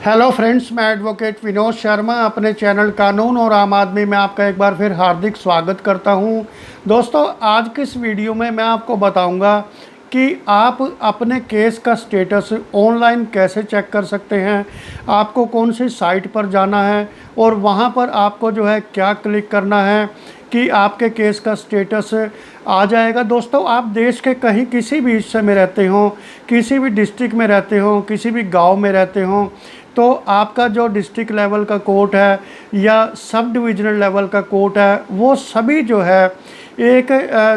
Hello friends, मैं advocate Vinod Sharma अपने channel कानून और आम आदमी में आपका एक बार फिर हार्दिक स्वागत करता हूं। दोस्तों, आज की इस वीडियो में मैं आपको बताऊंगा कि आप अपने केस का स्टेटस ऑनलाइन कैसे चेक कर सकते हैं, आपको कौन सी साइट पर जाना है और वहां पर आपको जो है क्या क्लिक करना है कि आपके केस का स्टेटस आ जाएगा। दोस्तों, आप देश के कहीं किसी भी हिस्से में रहते हो, किसी भी डिस्ट्रिक्ट में रहते हो, किसी भी गांव में रहते हो, तो आपका जो डिस्ट्रिक्ट लेवल का कोर्ट है या सब डिविजनल लेवल का कोर्ट है, वो सभी जो है एक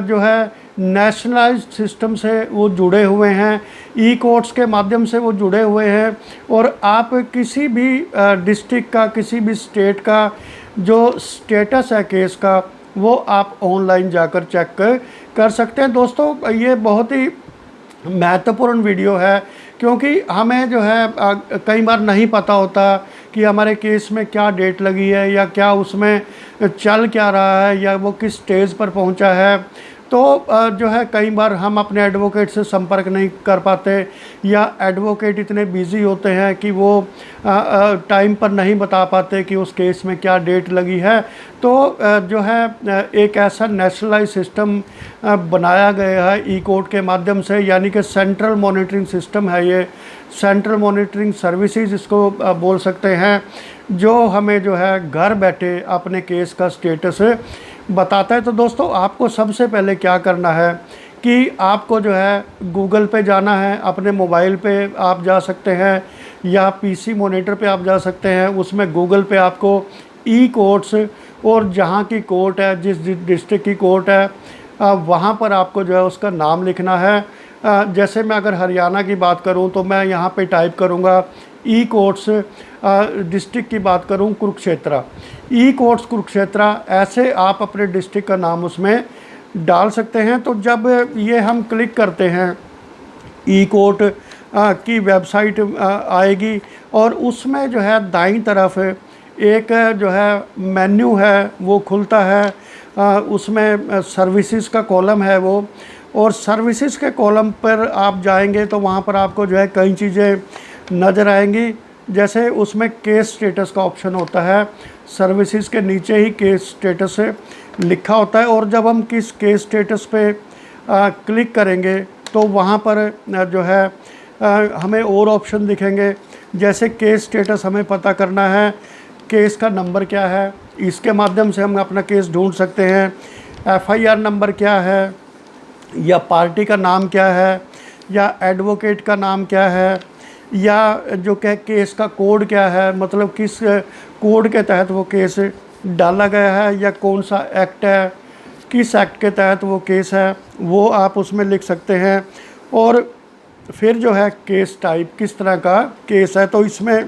जो है नेशनलाइज्ड सिस्टम से वो जुड़े हुए हैं, ई कोर्ट्स के माध्यम से वो जुड़े हुए हैं। और आप किसी भी डिस्ट्रिक्ट का, किसी भी स्टेट का जो स्टेटस है केस का, वो आप ऑनलाइन जाकर चेक कर सकते हैं। दोस्तों, ये बहुत ही महत्वपूर्ण वीडियो है क्योंकि हमें जो है कई बार नहीं पता होता कि हमारे केस में क्या डेट लगी है या क्या उसमें चल क्या रहा है या वो किस स्टेज पर पहुंचा है। तो जो है कई बार हम अपने एडवोकेट से संपर्क नहीं कर पाते या एडवोकेट इतने बिज़ी होते हैं कि वो टाइम पर नहीं बता पाते कि उस केस में क्या डेट लगी है। तो जो है एक ऐसा नेशनलाइज सिस्टम बनाया गया है ई कोर्ट के माध्यम से, यानी कि सेंट्रल मॉनिटरिंग सिस्टम है ये, सेंट्रल मॉनिटरिंग सर्विसेज इसको बोल सकते हैं, जो हमें जो है घर बैठे अपने केस का स्टेटस बताता है। तो दोस्तों, आपको सबसे पहले क्या करना है कि आपको जो है गूगल पे जाना है, अपने मोबाइल पे आप जा सकते हैं या पीसी मॉनिटर पे आप जा सकते हैं। उसमें गूगल पे आपको ई कोर्ट्स और जहाँ की कोर्ट है, जिस डिस्ट्रिक्ट की कोर्ट है, वहाँ पर आपको जो है उसका नाम लिखना है। जैसे मैं अगर हरियाणा की बात करूँ तो मैं यहाँ पे टाइप करूँगा ई कोर्ट्स, डिस्ट्रिक्ट की बात करूँ कुरुक्षेत्र, ई कोर्ट्स कुरुक्षेत्र, ऐसे आप अपने डिस्ट्रिक्ट का नाम उसमें डाल सकते हैं। तो जब ये हम क्लिक करते हैं, ई कोर्ट की वेबसाइट आएगी और उसमें जो है दाईं तरफ एक जो है मेन्यू है वो खुलता है। उसमें सर्विसेज का कॉलम है वो, और सर्विसेज के कॉलम पर आप जाएंगे तो वहाँ पर आपको जो है कई चीज़ें नज़र आएंगी। जैसे उसमें केस स्टेटस का ऑप्शन होता है, सर्विसेज के नीचे ही केस स्टेटस लिखा होता है, और जब हम किस केस स्टेटस पे क्लिक करेंगे तो वहाँ पर जो है हमें और ऑप्शन दिखेंगे। जैसे केस स्टेटस हमें पता करना है, केस का नंबर क्या है, इसके माध्यम से हम अपना केस ढूंढ सकते हैं। एफआईआर नंबर क्या है, या पार्टी का नाम क्या है, या एडवोकेट का नाम क्या है, या जो केस का कोड क्या है, मतलब किस कोड के तहत वो केस डाला गया है, या कौन सा एक्ट है, किस एक्ट के तहत वो केस है, वो आप उसमें लिख सकते हैं। और फिर जो है केस टाइप, किस तरह का केस है, तो इसमें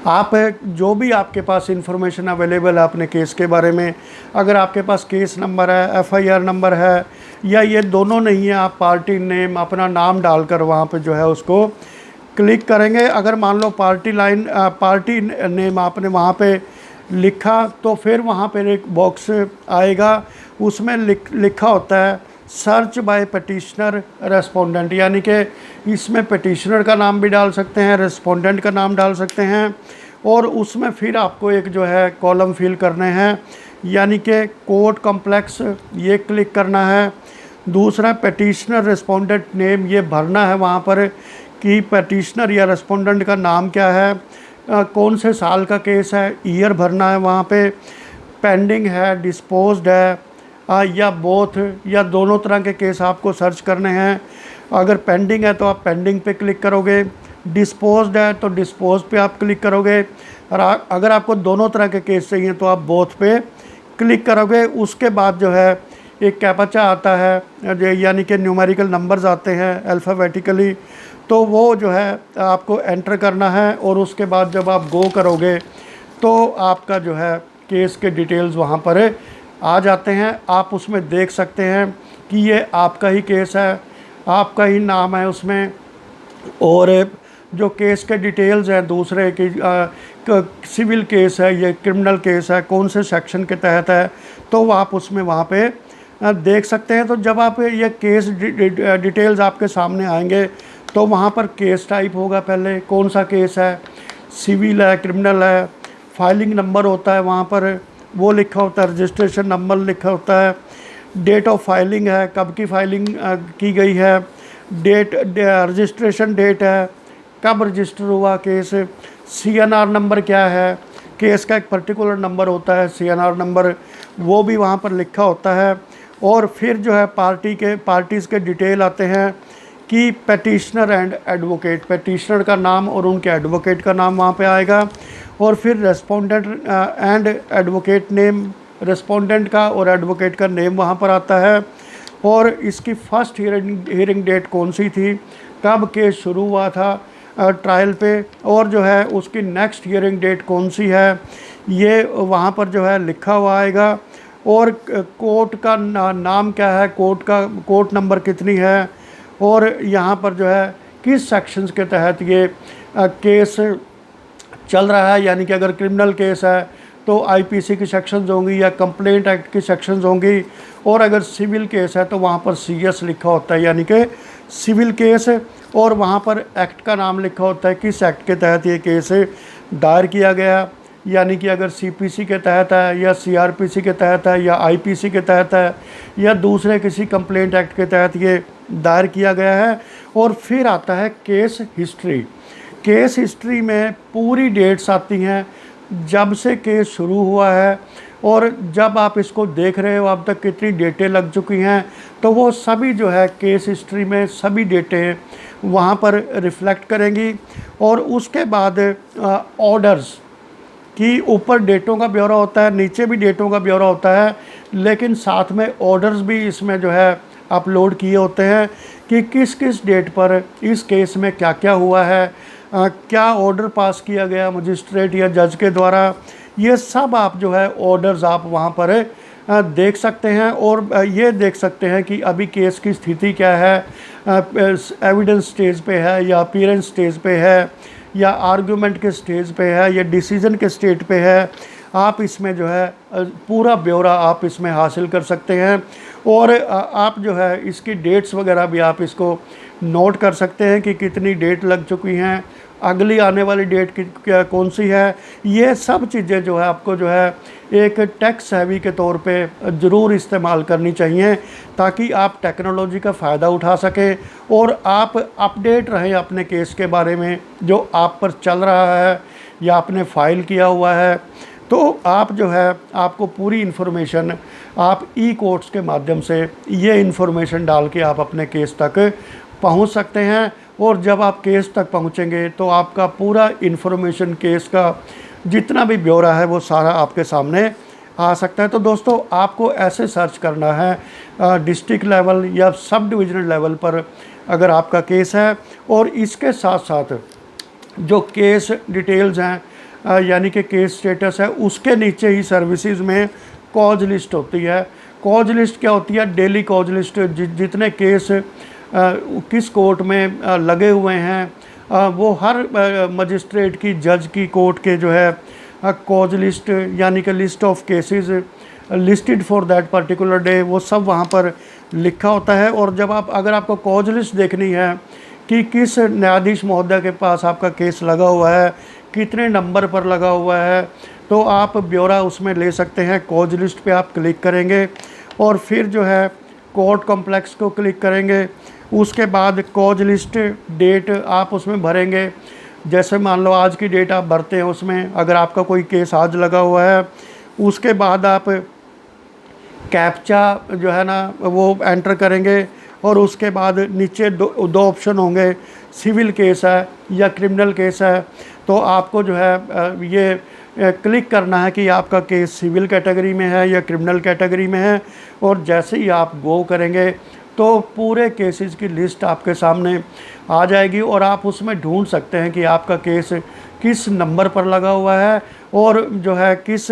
आप जो भी आपके पास इंफॉर्मेशन अवेलेबल है अपने केस के बारे में, अगर आपके पास केस नंबर है, एफआईआर नंबर है, या ये दोनों नहीं है, आप पार्टी नेम, अपना नाम डालकर वहाँ पे जो है उसको क्लिक करेंगे। अगर मान लो पार्टी नेम आपने वहाँ पे लिखा, तो फिर वहाँ पर एक बॉक्स आएगा, उसमें लिखा होता है सर्च बाय पटिशनर रेस्पोंडेंट, यानी कि इसमें पटिशनर का नाम भी डाल सकते हैं, रेस्पोंडेंट का नाम डाल सकते हैं, और उसमें फिर आपको एक जो है कॉलम फिल करने हैं, यानी कि कोर्ट कॉम्प्लेक्स, ये क्लिक करना है। दूसरा पटिशनर रेस्पोंडेंट नेम, ये भरना है वहाँ पर कि पटिशनर या रेस्पोंडेंट का नाम क्या है, कौन से साल का केस है, ईयर भरना है वहाँ पे, पेंडिंग है, डिस्पोज्ड है, या बोथ, या दोनों तरह के केस आपको सर्च करने हैं। अगर पेंडिंग है तो आप पेंडिंग पे क्लिक करोगे, डिस्पोज्ड है तो डिस्पोज पे आप क्लिक करोगे, और अगर आपको दोनों तरह के केस चाहिए तो आप बोथ पे क्लिक करोगे। उसके बाद जो है एक कैप्चा आता है, यानी कि न्यूमेरिकल नंबर्स आते हैं अल्फ़ाबेटिकली, तो वो जो है आपको एंटर करना है, और उसके बाद जब आप गो करोगे तो आपका जो है केस के डिटेल्स वहाँ पर आ जाते हैं। आप उसमें देख सकते हैं कि ये आपका ही केस है, आपका ही नाम है उसमें, और जो केस के डिटेल्स हैं दूसरे की सिविल केस है, ये क्रिमिनल केस है, कौन से सेक्शन के तहत है, तो आप उसमें वहाँ पे देख सकते हैं। तो जब आप ये केस डिटेल्स आपके सामने आएंगे तो वहाँ पर केस टाइप होगा, पहले कौन सा केस है, सिविल है, क्रिमिनल है, फाइलिंग नंबर होता है वहाँ पर वो लिखा होता है, रजिस्ट्रेशन नंबर लिखा होता है, डेट ऑफ फाइलिंग है, कब की फाइलिंग की गई है, रजिस्ट्रेशन डेट है, कब रजिस्टर हुआ केस, सीएनआर नंबर क्या है, केस का एक पर्टिकुलर नंबर होता है सीएनआर नंबर, वो भी वहाँ पर लिखा होता है। और फिर जो है पार्टीज़ के डिटेल आते हैं कि पेटिशनर एंड एडवोकेट, पेटिशनर का नाम और उनके एडवोकेट का नाम वहाँ पे आएगा। और फिर respondent and advocate name, respondent का और एडवोकेट का नेम वहाँ पर आता है। और इसकी फ़र्स्ट हियरिंग डेट कौन सी थी, कब केस शुरू हुआ था ट्रायल पे, और जो है उसकी नेक्स्ट हियरिंग डेट कौन सी है, ये वहाँ पर जो है लिखा हुआ आएगा। और कोर्ट का नाम क्या है, कोर्ट नंबर कितनी है, और यहाँ पर जो है किस सेक्शंस के तहत ये केस चल रहा है। यानी कि अगर क्रिमिनल केस है तो आईपीसी की सेक्शंस होंगी या कंप्लेंट एक्ट की सेक्शंस होंगी, और अगर सिविल केस है तो वहाँ पर सीएस लिखा होता है, यानी कि सिविल केस, और वहाँ पर एक्ट का नाम लिखा होता है किस एक्ट के तहत ये केस दायर किया गया। यानी कि अगर सीपीसी के तहत है या सीआरपीसी के तहत है या आईपीसी के तहत है या दूसरे किसी कंप्लेंट एक्ट के तहत ये दायर किया गया है। और फिर आता है केस हिस्ट्री। केस हिस्ट्री में पूरी डेट्स आती हैं जब से केस शुरू हुआ है, और जब आप इसको देख रहे हो अब तक कितनी डेटें लग चुकी हैं, तो वो सभी जो है केस हिस्ट्री में सभी डेटें वहाँ पर रिफ़्लेक्ट करेंगी। और उसके बाद ऑर्डर्स कि ऊपर डेटों का ब्यौरा होता है, नीचे भी डेटों का ब्यौरा होता है, लेकिन साथ में ऑर्डर्स भी इसमें जो है अपलोड किए होते हैं कि किस किस डेट पर इस केस में क्या क्या हुआ है, क्या ऑर्डर पास किया गया मजिस्ट्रेट या जज के द्वारा। ये सब आप जो है ऑर्डर्स आप वहाँ पर देख सकते हैं, और ये देख सकते हैं कि अभी केस की स्थिति क्या है, एविडेंस स्टेज पे है या अपीयरेंस स्टेज पे है या आर्गुमेंट के स्टेज पे है या डिसीजन के स्टेज पे है। आप इसमें जो है पूरा ब्यौरा आप इसमें हासिल कर सकते हैं, और आप जो है इसकी डेट्स वगैरह भी आप इसको नोट कर सकते हैं कि कितनी डेट लग चुकी हैं, अगली आने वाली डेट क्या कौन सी है। ये सब चीज़ें जो है आपको जो है एक टैक्स हैवी के तौर पे ज़रूर इस्तेमाल करनी चाहिए, ताकि आप टेक्नोलॉजी का फ़ायदा उठा सकें और आप अपडेट रहें अपने केस के बारे में जो आप पर चल रहा है या आपने फ़ाइल किया हुआ है। तो आप जो है आपको पूरी इन्फॉर्मेशन आप ई कोर्ट्स के माध्यम से ये इन्फॉर्मेशन डाल के आप अपने केस तक पहुंच सकते हैं, और जब आप केस तक पहुंचेंगे तो आपका पूरा इन्फॉर्मेशन केस का जितना भी ब्यौरा है वो सारा आपके सामने आ सकता है। तो दोस्तों आपको ऐसे सर्च करना है डिस्ट्रिक्ट लेवल या सब डिविजनल लेवल पर अगर आपका केस है, और इसके साथ साथ जो केस डिटेल्स हैं यानी कि केस स्टेटस है, उसके नीचे ही सर्विसेज में कॉज लिस्ट होती है। कॉज लिस्ट क्या होती है, डेली कॉज लिस्ट, जितने केस किस कोर्ट में लगे हुए हैं वो हर मजिस्ट्रेट की, जज की, कोर्ट के जो है कॉज लिस्ट यानी कि list of cases listed for that particular day, वो सब वहाँ पर लिखा होता है। और जब अगर आपको कॉज लिस्ट देखनी है कि किस न्यायाधीश महोदय के पास आपका केस लगा हुआ है, कितने नंबर पर लगा हुआ है, तो आप ब्यौरा उसमें ले सकते हैं। कॉज लिस्ट पे आप क्लिक करेंगे और फिर जो है कोर्ट कॉम्प्लेक्स को क्लिक करेंगे। उसके बाद कॉज लिस्ट डेट आप उसमें भरेंगे, जैसे मान लो आज की डेट आप भरते हैं उसमें, अगर आपका कोई केस आज लगा हुआ है। उसके बाद आप कैप्चा जो है ना वो एंटर करेंगे, और उसके बाद नीचे दो ऑप्शन होंगे, सिविल केस है या क्रिमिनल केस है। तो आपको जो है ये क्लिक करना है कि आपका केस सिविल कैटेगरी में है या क्रिमिनल कैटेगरी में है, और जैसे ही आप गो करेंगे तो पूरे केसेस की लिस्ट आपके सामने आ जाएगी, और आप उसमें ढूंढ सकते हैं कि आपका केस किस नंबर पर लगा हुआ है और जो है किस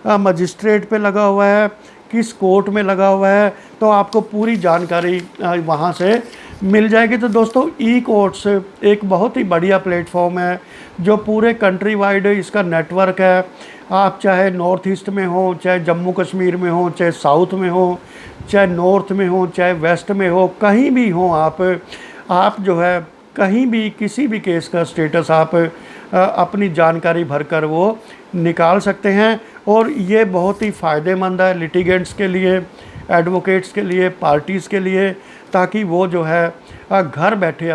मजिस्ट्रेट पे लगा हुआ है, किस कोर्ट में लगा हुआ है। तो आपको पूरी जानकारी वहाँ से मिल जाएगी। तो दोस्तों ई कोर्ट्स एक बहुत ही बढ़िया प्लेटफॉर्म है जो पूरे कंट्री वाइड इसका नेटवर्क है। आप चाहे नॉर्थ ईस्ट में हो, चाहे जम्मू कश्मीर में हो, चाहे साउथ में हो, चाहे नॉर्थ में हो, चाहे वेस्ट में हो, कहीं भी हो आप जो है कहीं भी किसी भी केस का स्टेटस आप अपनी जानकारी भरकर वो निकाल सकते हैं। और ये बहुत ही फ़ायदेमंद है लिटिगेंट्स के लिए, एडवोकेट्स के लिए, पार्टीज़ के लिए, ताकि वो जो है घर बैठे